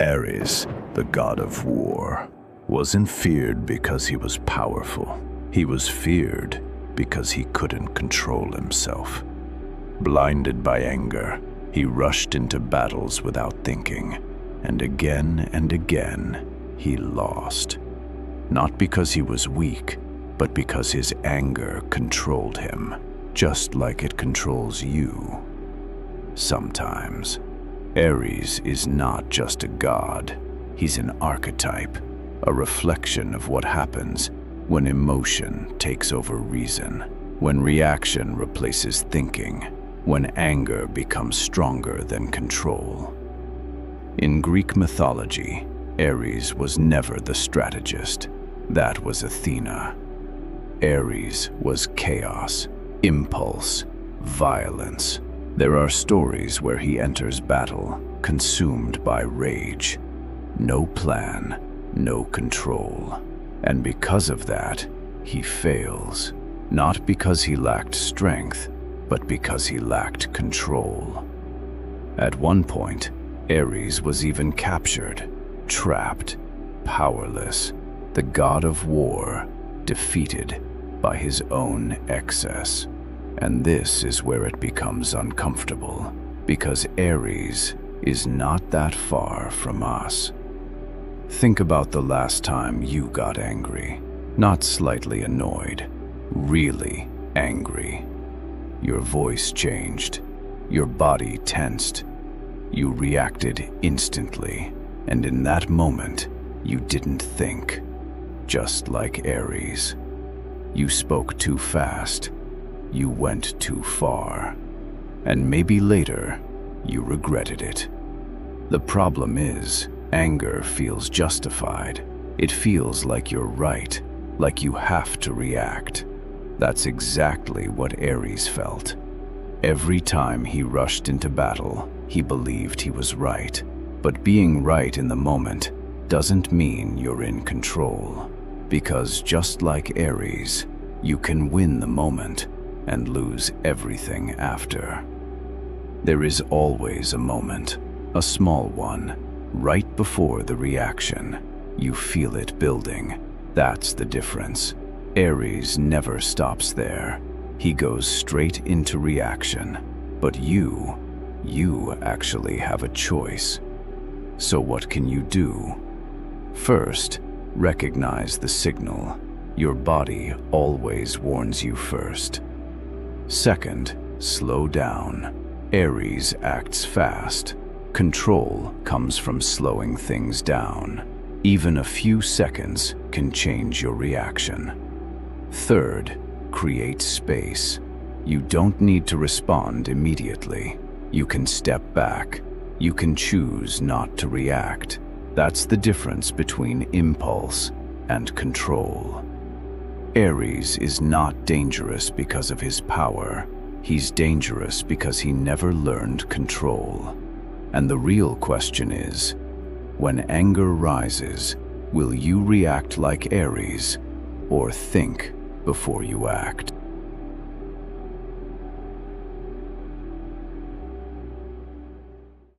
Ares, the god of war, wasn't feared because he was powerful. He was feared because he couldn't control himself. Blinded by anger, he rushed into battles without thinking, and again, he lost. Not because he was weak, but because his anger controlled him, just like it controls you. Sometimes, Ares is not just a god, he's an archetype, a reflection of what happens when emotion takes over reason, when reaction replaces thinking, when anger becomes stronger than control. In Greek mythology, Ares was never the strategist. That was Athena. Ares was chaos, impulse, violence. There are stories where he enters battle, consumed by rage. No plan, no control. And because of that, he fails. Not because he lacked strength, but because he lacked control. At one point, Ares was even captured, trapped, powerless, the god of war, defeated by his own excess. And this is where it becomes uncomfortable, because Ares is not that far from us. Think about the last time you got angry, not slightly annoyed, really angry. Your voice changed, your body tensed, you reacted instantly, and in that moment, you didn't think, just like Ares. You spoke too fast. You went too far, and maybe later, you regretted it. The problem is, anger feels justified. It feels like you're right, like you have to react. That's exactly what Ares felt. Every time he rushed into battle, he believed he was right. But being right in the moment doesn't mean you're in control, because just like Ares, you can win the moment and lose everything after. There is always a moment, a small one, right before the reaction. You feel it building. That's the difference. Ares never stops there. He goes straight into reaction. But you actually have a choice. So what can you do? First, recognize the signal. Your body always warns you first. Second, slow down. Ares acts fast. Control comes from slowing things down. Even a few seconds can change your reaction. Third, create space. You don't need to respond immediately. You can step back. You can choose not to react. That's the difference between impulse and control. Ares is not dangerous because of his power. He's dangerous because he never learned control. And the real question is, when anger rises, will you react like Ares or think before you act?